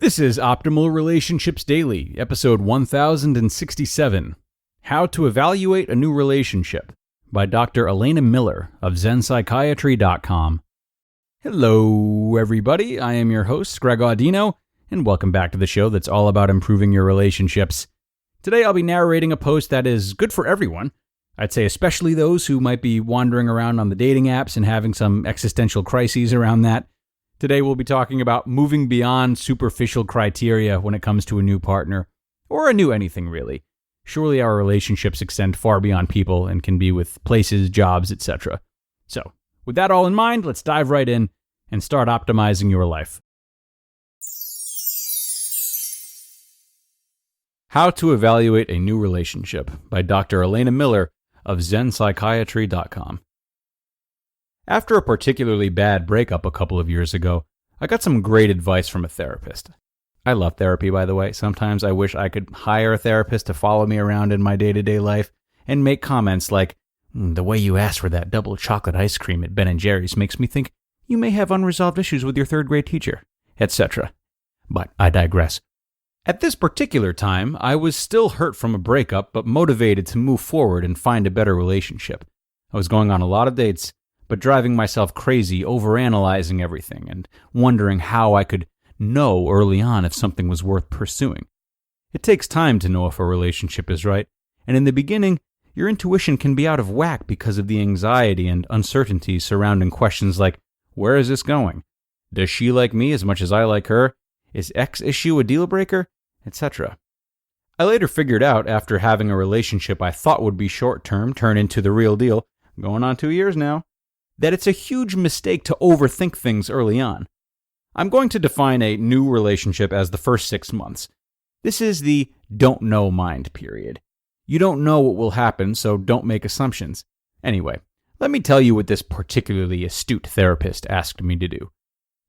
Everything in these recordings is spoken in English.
This is Optimal Relationships Daily, episode 1067, How to Evaluate a New Relationship, by Dr. Elana Miller of ZenPsychiatry.com. Hello, everybody. I am your host, Greg Audino, and welcome back to the show that's all about improving your relationships. Today, I'll be narrating a post that is good for everyone. I'd say especially those who might be wandering around on the dating apps and having some existential crises around that. Today we'll be talking about moving beyond superficial criteria when it comes to a new partner, or a new anything really. Surely our relationships extend far beyond people and can be with places, jobs, etc. So, with that all in mind, let's dive right in and start optimizing your life. How to Evaluate a New Relationship by Dr. Elana Miller of ZenPsychiatry.com. After a particularly bad breakup a couple of years ago, I got some great advice from a therapist. I love therapy, by the way. Sometimes I wish I could hire a therapist to follow me around in my day-to-day life and make comments like, the way you asked for that double chocolate ice cream at Ben & Jerry's makes me think you may have unresolved issues with your third-grade teacher, etc. But I digress. At this particular time, I was still hurt from a breakup, but motivated to move forward and find a better relationship. I was going on a lot of dates, but driving myself crazy, overanalyzing everything, and wondering how I could know early on if something was worth pursuing. It takes time to know if a relationship is right, and in the beginning, your intuition can be out of whack because of the anxiety and uncertainty surrounding questions like, where is this going? Does she like me as much as I like her? Is X issue a deal breaker? Etc. I later figured out, after having a relationship I thought would be short-term turn into the real deal, going on 2 years now, that it's a huge mistake to overthink things early on. I'm going to define a new relationship as the first 6 months. This is the don't know mind period. You don't know what will happen, so don't make assumptions. Anyway, let me tell you what this particularly astute therapist asked me to do.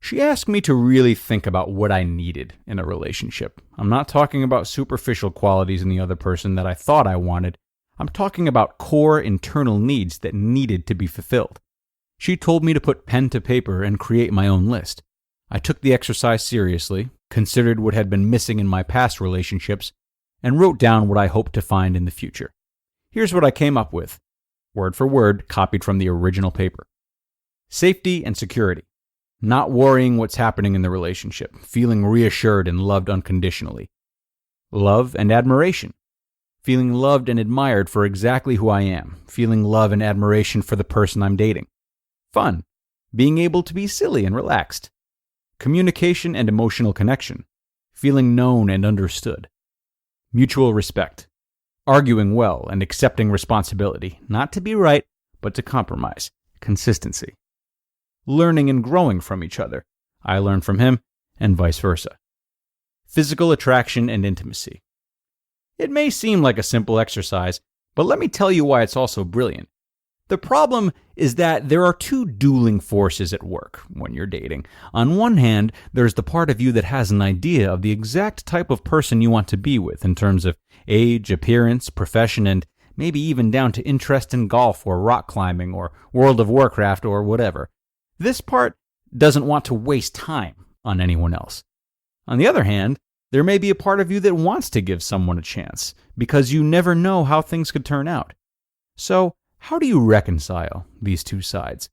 She asked me to really think about what I needed in a relationship. I'm not talking about superficial qualities in the other person that I thought I wanted. I'm talking about core internal needs that needed to be fulfilled. She told me to put pen to paper and create my own list. I took the exercise seriously, considered what had been missing in my past relationships, and wrote down what I hoped to find in the future. Here's what I came up with, word for word, copied from the original paper. Safety and security. Not worrying what's happening in the relationship, feeling reassured and loved unconditionally. Love and admiration. Feeling loved and admired for exactly who I am, feeling love and admiration for the person I'm dating. Fun. Being able to be silly and relaxed. Communication and emotional connection. Feeling known and understood. Mutual respect. Arguing well and accepting responsibility, not to be right, but to compromise. Consistency. Learning and growing from each other. I learn from him, and vice versa. Physical attraction and intimacy. It may seem like a simple exercise, but let me tell you why it's also brilliant. The problem is that there are two dueling forces at work when you're dating. On one hand, there's the part of you that has an idea of the exact type of person you want to be with in terms of age, appearance, profession, and maybe even down to interest in golf or rock climbing or World of Warcraft or whatever. This part doesn't want to waste time on anyone else. On the other hand, there may be a part of you that wants to give someone a chance because you never know how things could turn out. So, how do you reconcile these two sides?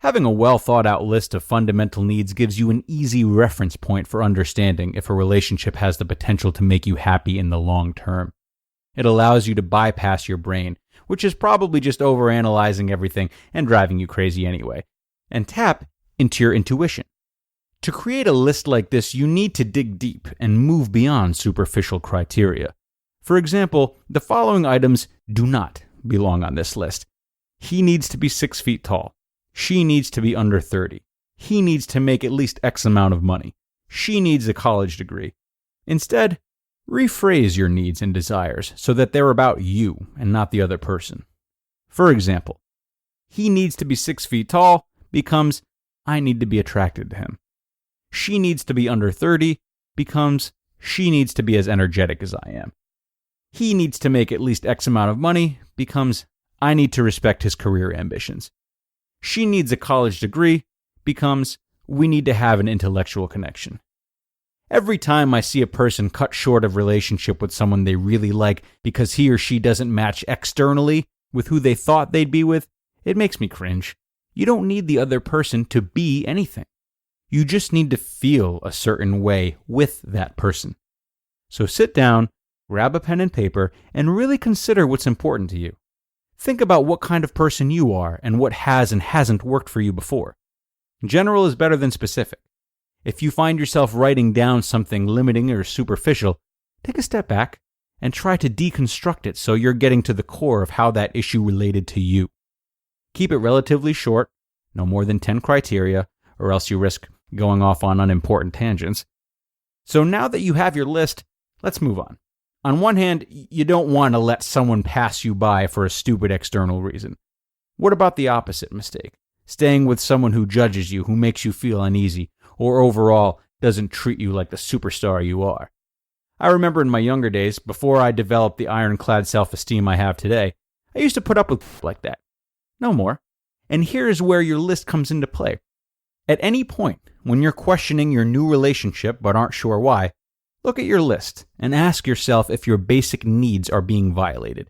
Having a well-thought-out list of fundamental needs gives you an easy reference point for understanding if a relationship has the potential to make you happy in the long term. It allows you to bypass your brain, which is probably just overanalyzing everything and driving you crazy anyway, and tap into your intuition. To create a list like this, you need to dig deep and move beyond superficial criteria. For example, the following items do not belong on this list. He needs to be 6 feet tall. She needs to be under 30. He needs to make at least X amount of money. She needs a college degree. Instead, rephrase your needs and desires so that they're about you and not the other person. For example, he needs to be 6 feet tall becomes, I need to be attracted to him. She needs to be under 30 becomes, she needs to be as energetic as I am. He needs to make at least X amount of money becomes, I need to respect his career ambitions. She needs a college degree becomes, we need to have an intellectual connection. Every time I see a person cut short of relationship with someone they really like because he or she doesn't match externally with who they thought they'd be with, it makes me cringe. You don't need the other person to be anything. You just need to feel a certain way with that person. So sit down, grab a pen and paper, and really consider what's important to you. Think about what kind of person you are and what has and hasn't worked for you before. General is better than specific. If you find yourself writing down something limiting or superficial, take a step back and try to deconstruct it so you're getting to the core of how that issue related to you. Keep it relatively short, no more than 10 criteria, or else you risk going off on unimportant tangents. So now that you have your list, let's move on. On one hand, you don't want to let someone pass you by for a stupid external reason. What about the opposite mistake? Staying with someone who judges you, who makes you feel uneasy, or overall doesn't treat you like the superstar you are. I remember in my younger days, before I developed the ironclad self-esteem I have today, I used to put up with like that. No more. And here's where your list comes into play. At any point, when you're questioning your new relationship but aren't sure why, look at your list and ask yourself if your basic needs are being violated.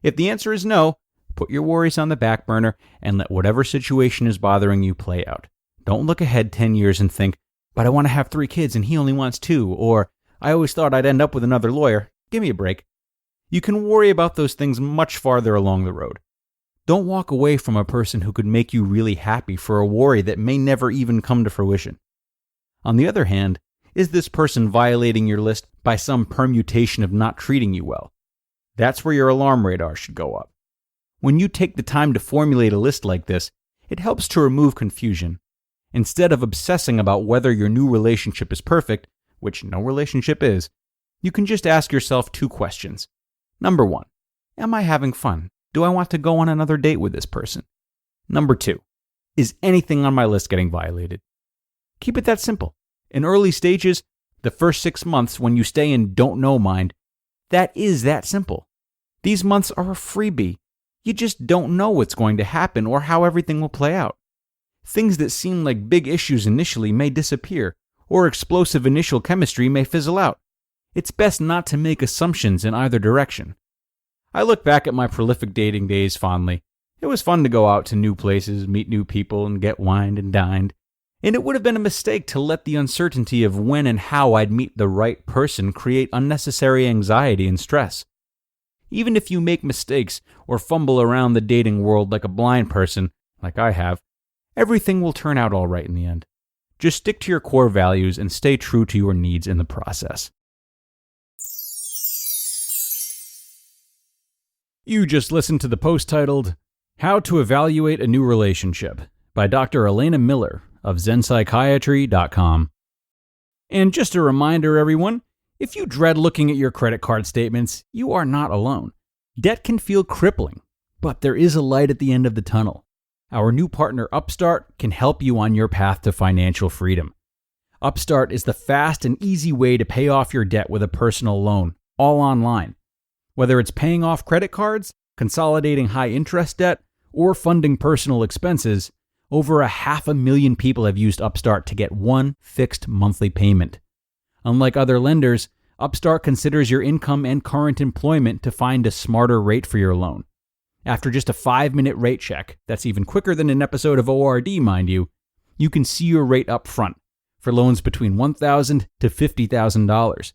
If the answer is no, put your worries on the back burner and let whatever situation is bothering you play out. Don't look ahead 10 years and think, but I want to have 3 kids and he only wants 2, or I always thought I'd end up with another lawyer. Give me a break. You can worry about those things much farther along the road. Don't walk away from a person who could make you really happy for a worry that may never even come to fruition. On the other hand, is this person violating your list by some permutation of not treating you well? That's where your alarm radar should go up. When you take the time to formulate a list like this, it helps to remove confusion. Instead of obsessing about whether your new relationship is perfect, which no relationship is, you can just ask yourself 2 questions. Number 1, am I having fun? Do I want to go on another date with this person? Number 2, is anything on my list getting violated? Keep it that simple. In early stages, the first 6 months when you stay in don't know mind, that is that simple. These months are a freebie. You just don't know what's going to happen or how everything will play out. Things that seem like big issues initially may disappear, or explosive initial chemistry may fizzle out. It's best not to make assumptions in either direction. I look back at my prolific dating days fondly. It was fun to go out to new places, meet new people, and get wined and dined. And it would have been a mistake to let the uncertainty of when and how I'd meet the right person create unnecessary anxiety and stress. Even if you make mistakes or fumble around the dating world like a blind person, like I have, everything will turn out all right in the end. Just stick to your core values and stay true to your needs in the process. You just listened to the post titled, How to Evaluate a New Relationship by Dr. Elana Miller of ZenPsychiatry.com. And just a reminder, everyone, if you dread looking at your credit card statements, you are not alone. Debt can feel crippling, but there is a light at the end of the tunnel. Our new partner, Upstart, can help you on your path to financial freedom. Upstart is the fast and easy way to pay off your debt with a personal loan, all online. Whether it's paying off credit cards, consolidating high-interest debt, or funding personal expenses, over 500,000 people have used Upstart to get one fixed monthly payment. Unlike other lenders, Upstart considers your income and current employment to find a smarter rate for your loan. After just a 5-minute rate check, that's even quicker than an episode of ORD, mind you, you can see your rate up front for loans between $1,000 to $50,000.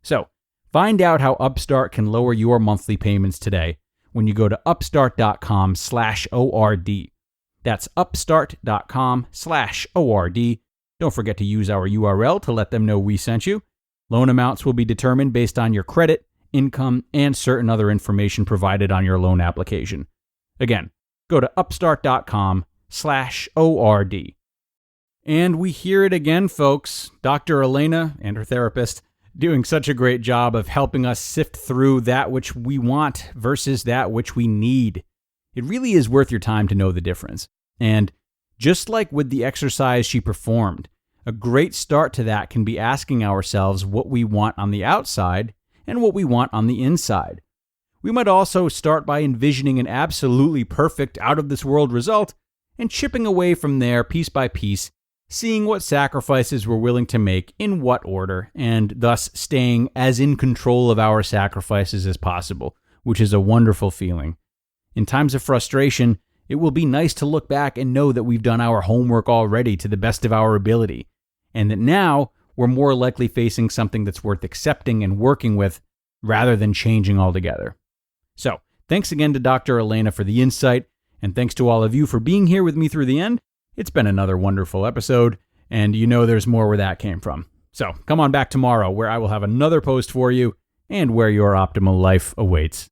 So, find out how Upstart can lower your monthly payments today when you go to upstart.com/ORD. That's upstart.com/ORD. Don't forget to use our URL to let them know we sent you. Loan amounts will be determined based on your credit, income, and certain other information provided on your loan application. Again, go to upstart.com/ORD. And we hear it again, folks. Dr. Elana and her therapist doing such a great job of helping us sift through that which we want versus that which we need. It really is worth your time to know the difference. And just like with the exercise she performed, a great start to that can be asking ourselves what we want on the outside and what we want on the inside. We might also start by envisioning an absolutely perfect, out-of-this-world result and chipping away from there piece by piece seeing what sacrifices we're willing to make in what order, and thus staying as in control of our sacrifices as possible, which is a wonderful feeling. In times of frustration, it will be nice to look back and know that we've done our homework already to the best of our ability, and that now we're more likely facing something that's worth accepting and working with rather than changing altogether. So, thanks again to Dr. Elana for the insight, and thanks to all of you for being here with me through the end. It's been another wonderful episode, and you know there's more where that came from. So come on back tomorrow where I will have another post for you and where your optimal life awaits.